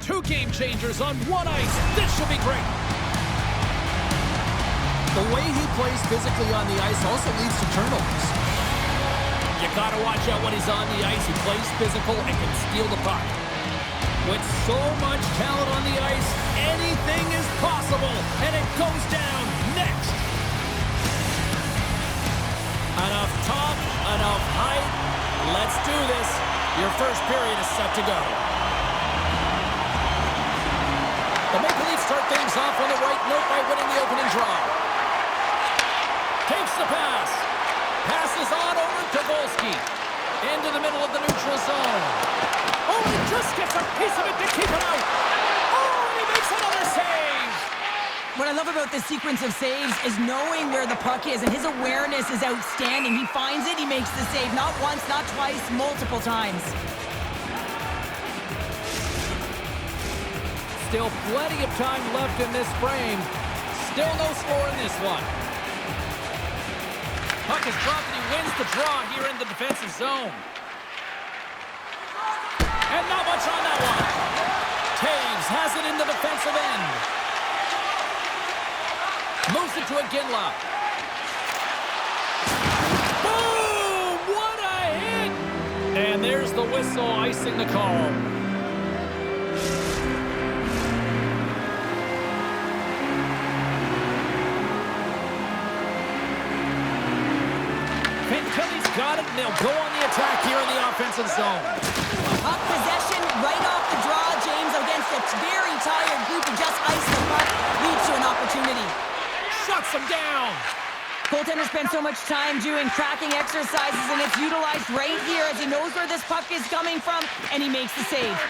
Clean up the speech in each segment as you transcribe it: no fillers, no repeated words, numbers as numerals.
Two game changers on one ice. This should be great. The way he plays physically on the ice also leads to turnovers. You gotta watch out when he's on the ice. He plays physical and can steal the puck. With so much talent on the ice, anything is possible. And it goes down next. Enough top, enough height. Let's do this. Your first period is set to go. The Maple Leafs start things off on the right note by winning the opening draw. Takes the pass. Passes on over to Volsky. Into the middle of the neutral zone. Oh, he just gets a piece of it to keep it out. Oh, and he makes another save. What I love about this sequence of saves is knowing where the puck is, and his awareness is outstanding. He finds it, he makes the save. Not once, not twice, multiple times. Still plenty of time left in this frame. Still no score in this one. Puck is dropped and he wins the draw here in the defensive zone. And not much on that one. Taves has it in the defensive end. Moves it to Iginla. Boom! What a hit! And there's the whistle icing the call. Philly's got it, and they'll go on the attack here in the offensive zone. Puck possession right off the draw, James, against a very tired group who just iced the puck, leads to an opportunity. Shuts him down. Goaltender spends so much time doing tracking exercises, and it's utilized right here as he knows where this puck is coming from, and he makes the save.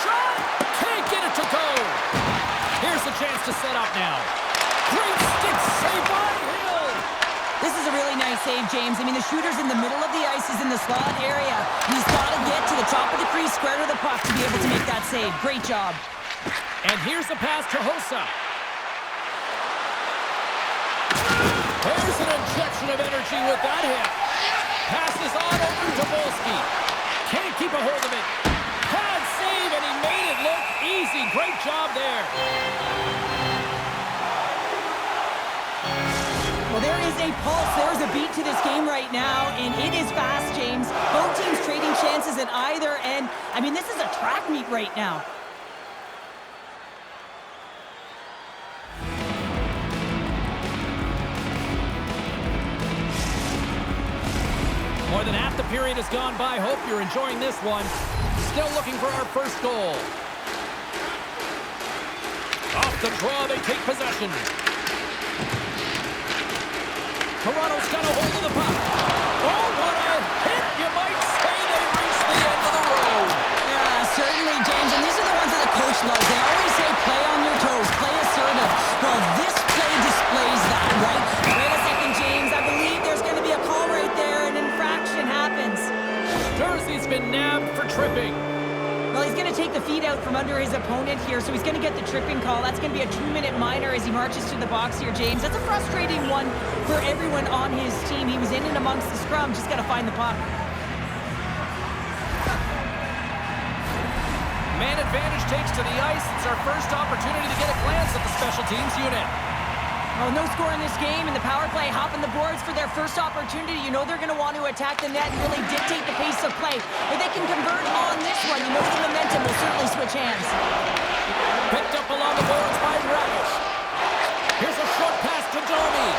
Shot! Can't get it to go. Here's the chance to set up now. Great stick save by Hill. This is a really nice save, James. I mean, the shooter's in the middle of the ice. He's in the slot area. He's got to get to the top of the crease, square to the puck to be able to make that save. Great job. And here's the pass to Hossa. There's an injection of energy with that hit. Passes on over to Volsky. Can't keep a hold of it. Pad save, and he made it look easy. Great job there. Well, there is a pulse. There's a beat to this game right now, and it is fast, James. Both teams trading chances at either end. I mean, this is a track meet right now. More than half the period has gone by. Hope you're enjoying this one. Still looking for our first goal. Off the draw, they take possession. Toronto's got a hold of the puck. Oh, what a hit! You might say they reached the end of the road. Yeah, certainly, James. And these are the ones that the coach loves. They always say play on your toes, play assertive. Well, this play displays that, right? Wait a second, James. I believe there's going to be a call right there. An infraction happens. Jersey's been nabbed for tripping. Well, he's going to take the feet out from under his opponent here, so he's going to get the tripping call. That's going to be a 2-minute minor as he marches to the box here, James. That's a frustrating one for everyone on his team. He was in and amongst the scrum, just got to find the puck. Man advantage takes to the ice. It's our first opportunity to get a glance at the special teams unit. Well, no score in this game, and the power play hopping the boards for their first opportunity. You know they're going to want to attack the net and really dictate the pace of play. If they can convert on this one, you know the momentum will certainly switch hands. Picked up along the boards by Radish. Here's a short pass to Domi.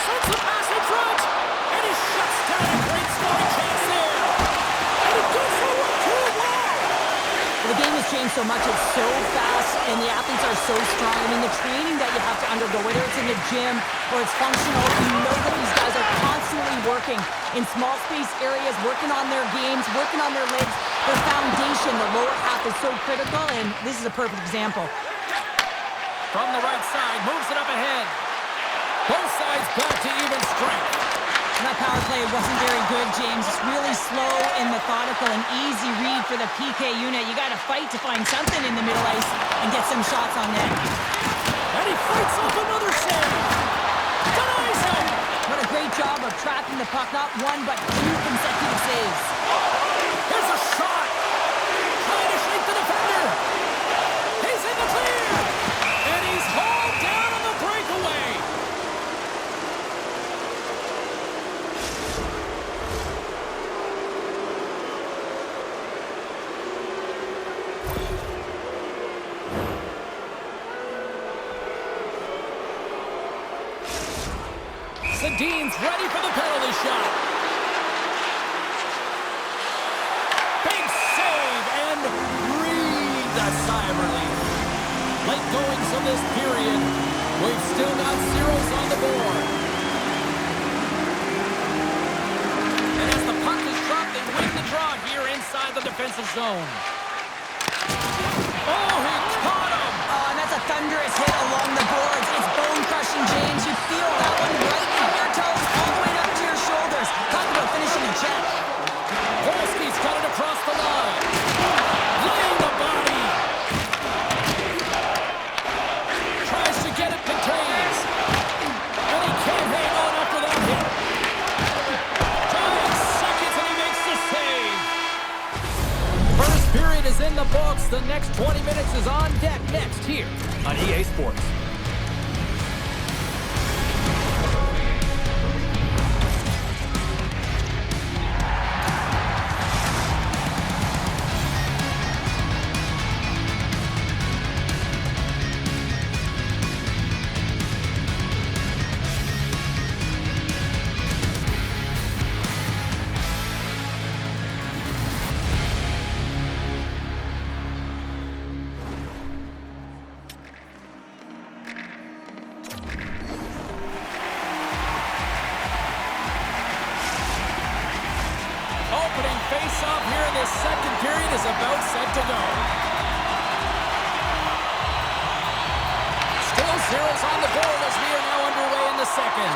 Sends the pass in front, and he shuts down a great scoring chance there. And he goes forward too well. The game has changed so much. It's so fast, and the athletes are so strong. I mean, the training that you have to undergo, whether it's in the gym or it's functional, you know that these guys are constantly working in small space areas, working on their games, working on their legs. Their foundation, the lower half, is so critical, and this is a perfect example. From the right side, moves it up ahead. Both sides back to even strength. And that power play wasn't very good, James. It's really slow and methodical, an easy read for the PK unit. You got to fight to find something in the middle ice and get some shots on net. And he fights off another save. Denies him. What a great job of trapping the puck. Not one, but two consecutive saves. Here's a shot. Dean's ready for the penalty shot. Big save and breathe a sigh of relief. Late goings of this period. We've still got zeros on the board. And as the puck is dropped, they win the draw here inside the defensive zone. Oh, he caught him! Oh, and that's a thunderous hit along the boards. It's bone-crushing, James. You feel that one right in your toes, all the way up to your shoulders. Talk about finishing a check. Volsky's got it across the line. Laying the body. Tries to get it to Taves. And he can't hang on after that hit. 5 seconds and he makes the save. First period is in the books. The next 20 minutes is on deck next here on EA Sports. Opening face-off here in this second period is about set to go. Still zeros on the board as we are now underway in the second.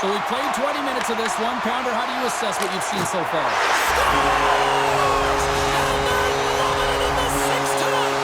So we played 20 minutes of this one. Pounder, how do you assess what you've seen so far? Scores! And they're loving it in the sixth tonight!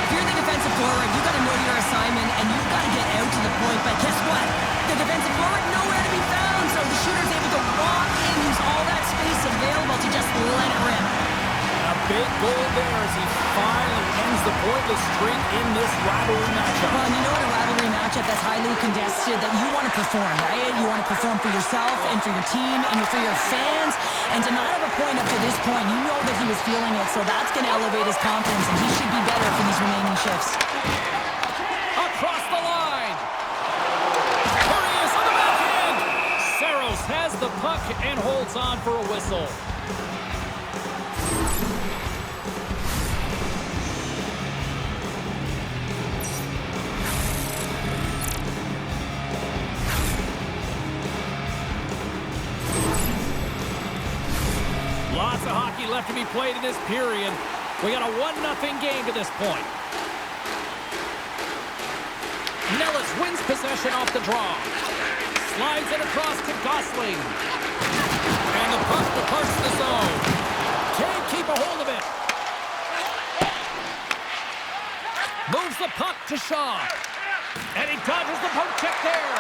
If you're the defensive forward, you got to know your assignment, and you've got to get out to the point. But guess what? The defensive forward nowhere to be found, so the shooter's able to walk in, use all that space available to just let it rip. A big goal there as he finally ends the pointless streak in this rivalry matchup. Well, and you know in a rivalry matchup that's highly contested that you want to perform, right? You want to perform for yourself and for your team and for your fans. And to not have a point up to this point, you know that he was feeling it, so that's going to elevate his confidence, and he should be better for these remaining shifts. Across the line. There he is on the backhand. Saros has the puck and holds on for a whistle. Lots of hockey left to be played in this period. We got a 1-0 game to this point. Nellis wins possession off the draw. Slides it across to Gosling. And the puck departs the zone. Can't keep a hold of it. Moves the puck to Shaw. And he dodges the poke check there.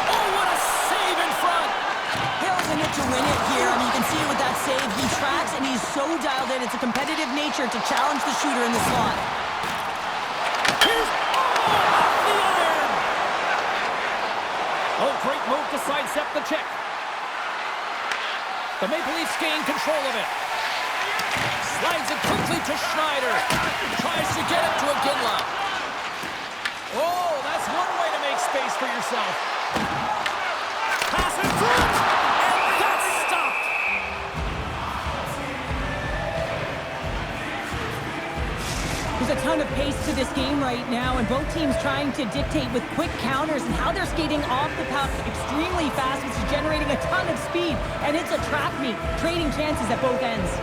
Oh, what a save in front. Hill's in it to win it here. I mean, you can see it with that save. He tracks, and he's so dialed in. It's a competitive nature to challenge the shooter in the slot. Here's off the iron. Oh, great move to sidestep the check. The Maple Leafs gain control of it. Slides it quickly to Schneider. Tries to get it to Iginla. Oh, that's one way to make space for yourself. Pass in front. And that's stopped. There's a ton of pace to this game right now, and both teams trying to dictate with quick counters and how they're skating off the puck extremely fast, which is generating a ton of speed. And it's a trap meet, trading chances at both ends.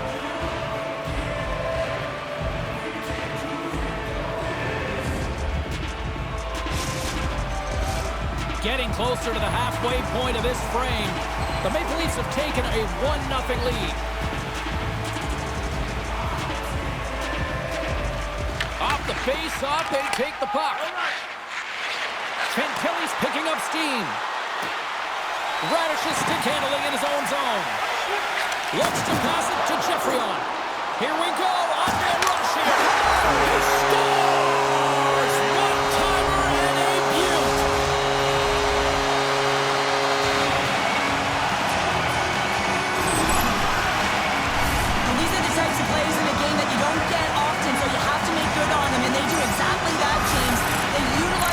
Getting closer to the halfway point of this frame. The Maple Leafs have taken a 1-0 lead. Off the face-off, they take the puck. Fantilli's picking up steam. Radish's stick handling in his own zone. Looks to pass it to Geoffrion. Here we go, on the rush here. He scores! One-timer and a beaut. These are the types of plays in a game that you don't get often, so you have to make good on them, and they do exactly that, James. They utilize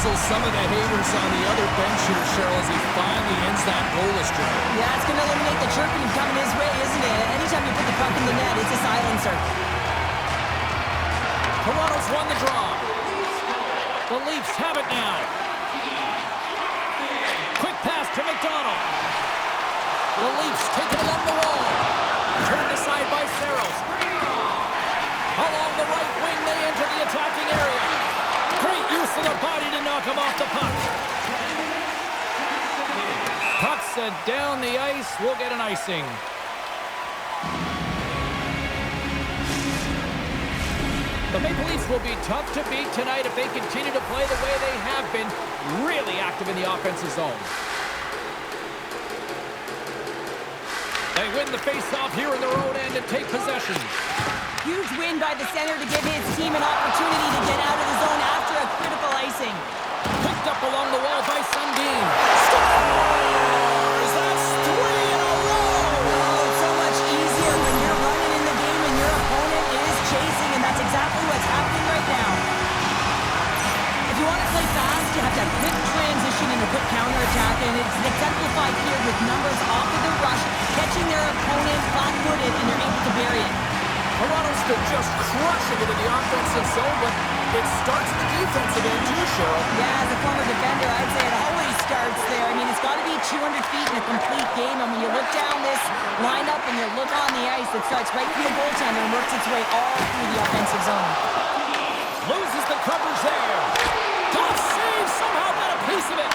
dazzle some of the haters on the other bench here, Cheryl, as he finally ends that goalless drill. Yeah, it's going to eliminate the chirping coming his way, isn't it? Anytime you put the puck in the net, it's a silencer. Toronto's won the draw. The Leafs have it now. Quick pass to McDonald. The Leafs take it along the wall. Turned aside by Saros. Along the right wing, they enter the attacking area. Great use of the body to knock him off the puck. Puck sent down the ice. We'll get an icing. The Maple Leafs will be tough to beat tonight if they continue to play the way they have been, really active in the offensive zone. They win the face-off here in their own end and take possession. Huge win by the center to give his team an opportunity to get out of the zone after a critical icing. Picked up along the wall by Sundin. Scores! That's 3 in a row! Oh, it's so much easier when you're running in the game and your opponent is chasing, and that's exactly what's happening right now. If you want to play fast, you have to have quick transition and a quick counterattack, and it's exemplified here with numbers off of the rush, catching their opponent flat-footed, and they're able to bury it. Toronto's been just crushing it in the offensive zone, but it starts the defensive end too, Cheryl. Yeah, as a former defender, I'd say it always starts there. I mean, it's got to be 200 feet in a complete game, and when you look down this lineup and you look on the ice, it starts right from the goaltender and works its way all through the offensive zone. Loses the coverage there. Tough save, somehow got a piece of it.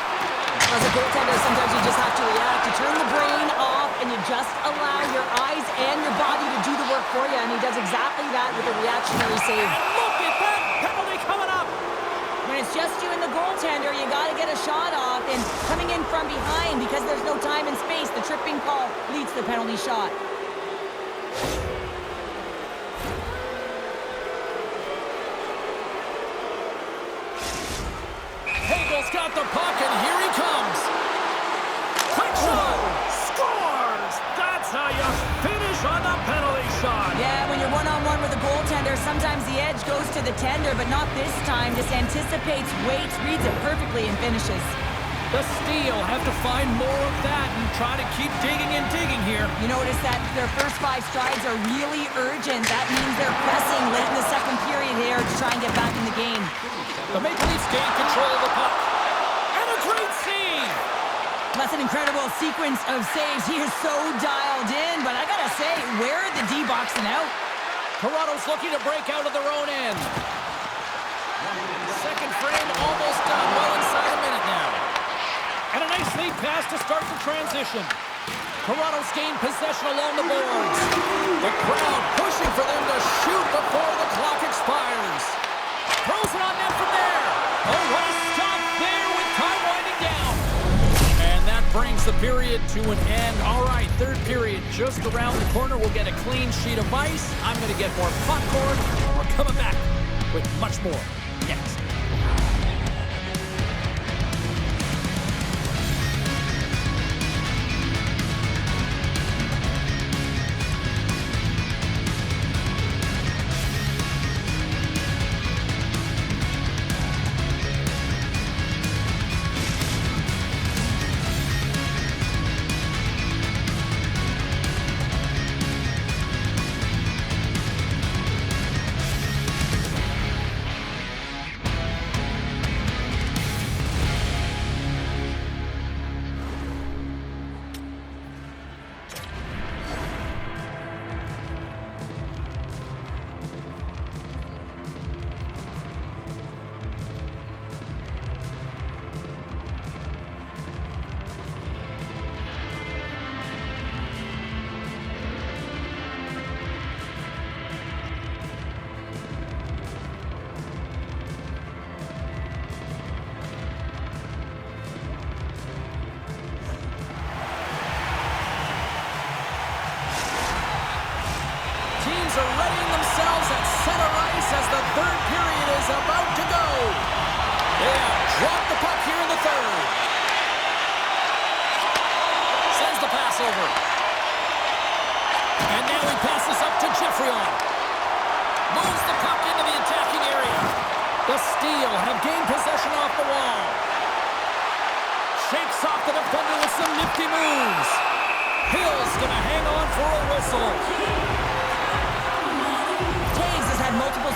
As a goaltender, sometimes you just have to react. You turn the brain off, and you just allow your eyes and your body to do the work for you, and he does exactly that with a reactionary save. And look at that penalty coming up. When it's just you and the goaltender, you got to get a shot off, and coming in from behind, because there's no time and space, the tripping call leads to the penalty shot. Hagel's got the puck, and here he comes. Quick shot. Scores. That's how you finish on the penalty shot. Yeah, when you're one-on-one with a goaltender, sometimes the edge goes to the tender, but not this time. Just anticipates, waits, reads it perfectly, and finishes. The Steel have to find more of that and try to keep digging and digging here. You notice that their first 5 strides are really urgent. That means they're pressing late in the second period here to try and get back in the game. The Maple Leafs gain control of the puck. And a great save! That's an incredible sequence of saves. He is so dialed in, but I gotta say, where are the D boxing out? Toronto's looking to break out of their own end. Second frame almost done. Well inside a minute now. And a nice lead pass to start the transition. Toronto's gained possession along the boards. The crowd pushing for them to shoot before the clock expires. Throws it on net from there. Oh, what a stop there with time winding down. And that brings the period to an end. All right, third period just around the corner. We'll get a clean sheet of ice. I'm going to get more popcorn. We're coming back with much more next. Are readying themselves at center ice as the third period is about to go. They have dropped the puck here in the third. Sends the pass over. And now he passes up to Geoffrion. Moves the puck into the attacking area. The Steel have gained possession off the wall.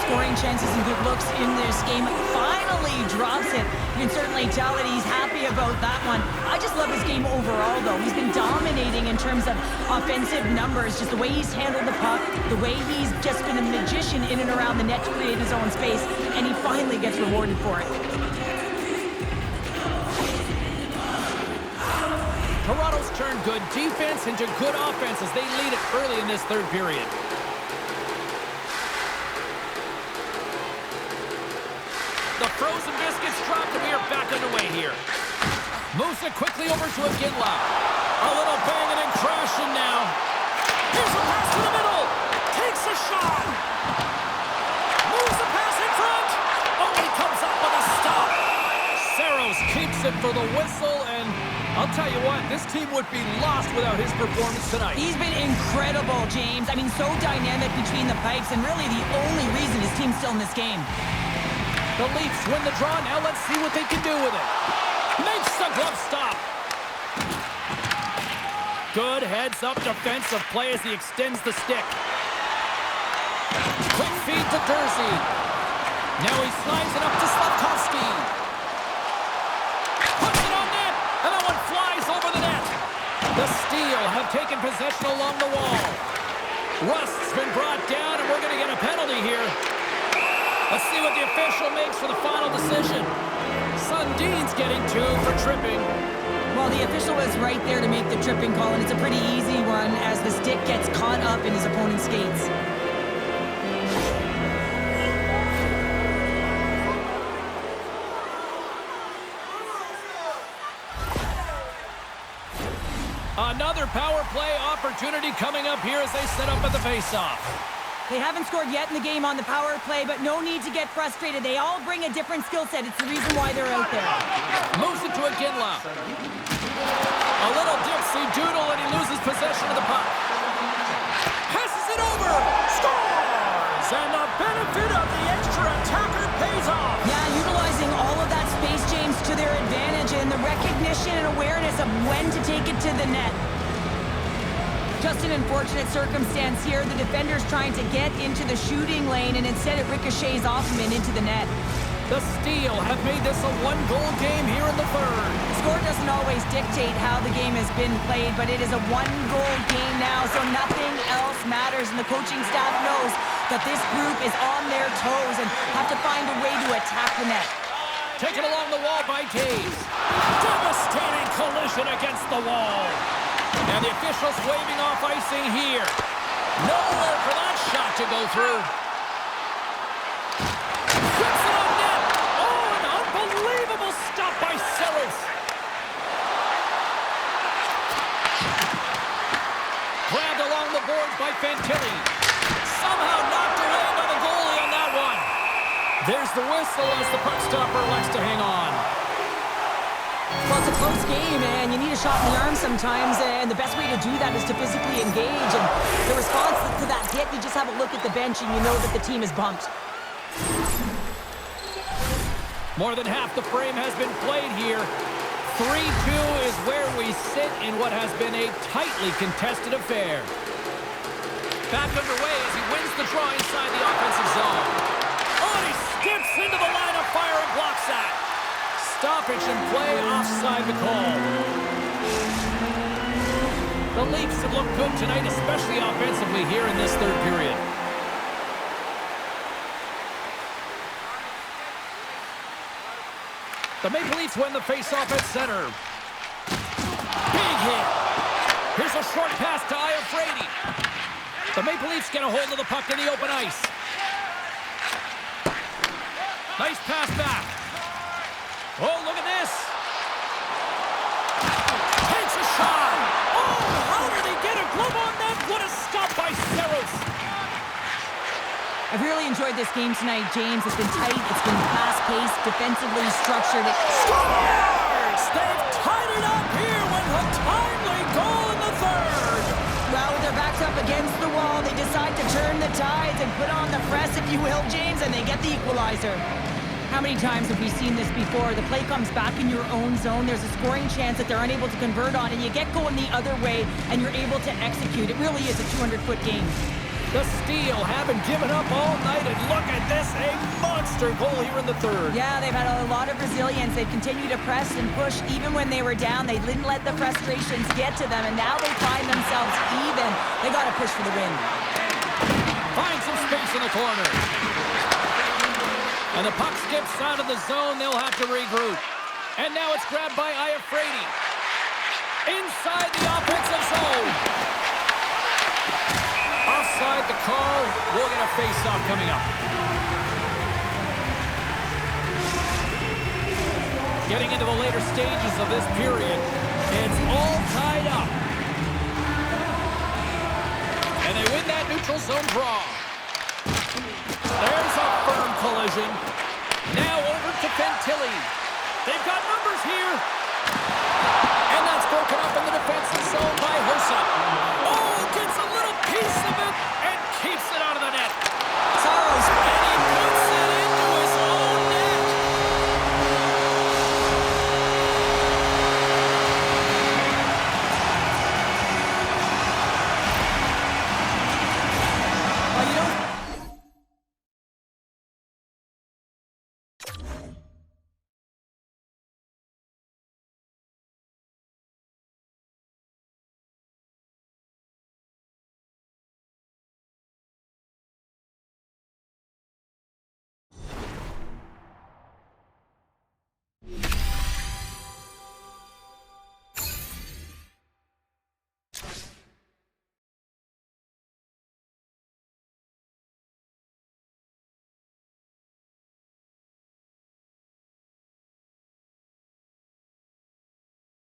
scoring chances and good looks in this game. Finally drops it. You can certainly tell that he's happy about that one. I just love his game overall, though. He's been dominating in terms of offensive numbers, just the way he's handled the puck, the way he's just been a magician in and around the net to create his own space, and he finally gets rewarded for it. Toronto's turned good defense into good offense as they lead it early in this third period. The frozen biscuits dropped, and we are back underway here. Moves it quickly over to Iginla. A little banging and crashing now. Here's a pass to the middle. Takes a shot. Moves the pass in front. Oh, he comes up with a stop. Saros keeps it for the whistle, and I'll tell you what, this team would be lost without his performance tonight. He's been incredible, James. I mean, so dynamic between the pipes, and really the only reason his team's still in this game. The Leafs win the draw. Now let's see what they can do with it. Makes the glove stop. Good heads-up defensive play as he extends the stick. Quick feed to Durzi. Now he slides it up to Slafkovsky. Puts it on net, and that one flies over the net. The Steel have taken possession along the wall. Rust's been brought down, and we're going to get a penalty here. Let's see what the official makes for the final decision. Sundin's getting 2 for tripping. Well, the official was right there to make the tripping call, and it's a pretty easy one as the stick gets caught up in his opponent's skates. Another power play opportunity coming up here as they set up at the faceoff. They haven't scored yet in the game on the power play, but no need to get frustrated. They all bring a different skill set. It's the reason why they're out there. Moves it to Iginla. A little dipsy doodle, and he loses possession of the puck. Passes it over. Scores! And the benefit of the extra attacker pays off. Yeah, utilizing all of that space, James, to their advantage, and the recognition and awareness of when to take it to the net. Just an unfortunate circumstance here. The defender's trying to get into the shooting lane, and instead it ricochets off him and into the net. The Steel have made this a one-goal game here in the third. The score doesn't always dictate how the game has been played, but it is a one-goal game now, so nothing else matters, and the coaching staff knows that this group is on their toes and have to find a way to attack the net. Taken along the wall by Taves. Devastating collision against the wall. And the officials waving off icing here. Nowhere for that shot to go through. Puts it on net. Oh, an unbelievable stop by Saros. Grabbed along the boards by Fantilli. Somehow knocked away by the goalie on that one. There's the whistle as the puck stopper likes to hang on. Well, it's a close game, and you need a shot in the arm sometimes, and the best way to do that is to physically engage. And the response to that hit, you just have a look at the bench, and you know that the team is bumped. More than half the frame has been played here. 3-2 is where we sit in what has been a tightly contested affair. Back underway as he wins the draw inside the offensive zone. Oh, and he skips into the line of fire and blocks that. Stoppage and play offside the call. The Leafs have looked good tonight, especially offensively here in this third period. The Maple Leafs win the faceoff at center. Big hit. Here's a short pass to Iafrate. The Maple Leafs get a hold of the puck in the open ice. Nice pass back. Oh, look at this. Takes a shot. Oh, how did he get a glove on that? What a stop by Saros. I've really enjoyed this game tonight, James. It's been tight, it's been fast-paced, defensively structured. Scores! They've tied it up here with a timely goal in the third. Well, with their backs up against the wall, they decide to turn the tides and put on the press, if you will, James, and they get the equalizer. How many times have we seen this before? The play comes back in your own zone. There's a scoring chance that they're unable to convert on, and you get going the other way, and you're able to execute. It really is a 200-foot game. The steal, haven't given up all night, and look at this, a monster goal here in the third. Yeah, they've had a lot of resilience. They've continued to press and push even when they were down. They didn't let the frustrations get to them, and now they find themselves even. They got to push for the win. Find some space in the corner. And the puck skips out of the zone. They'll have to regroup. And now it's grabbed by Iafrate. Inside the offensive zone. Offside the call. We'll get a face-off coming up. Getting into the later stages of this period, it's all tied up. And they win that neutral zone draw. There's a firm collision. Now over to Fantilli. They've got numbers here. And that's broken up in the defensive zone by Hossa. Oh, gets a little piece of it and keeps it out of the net.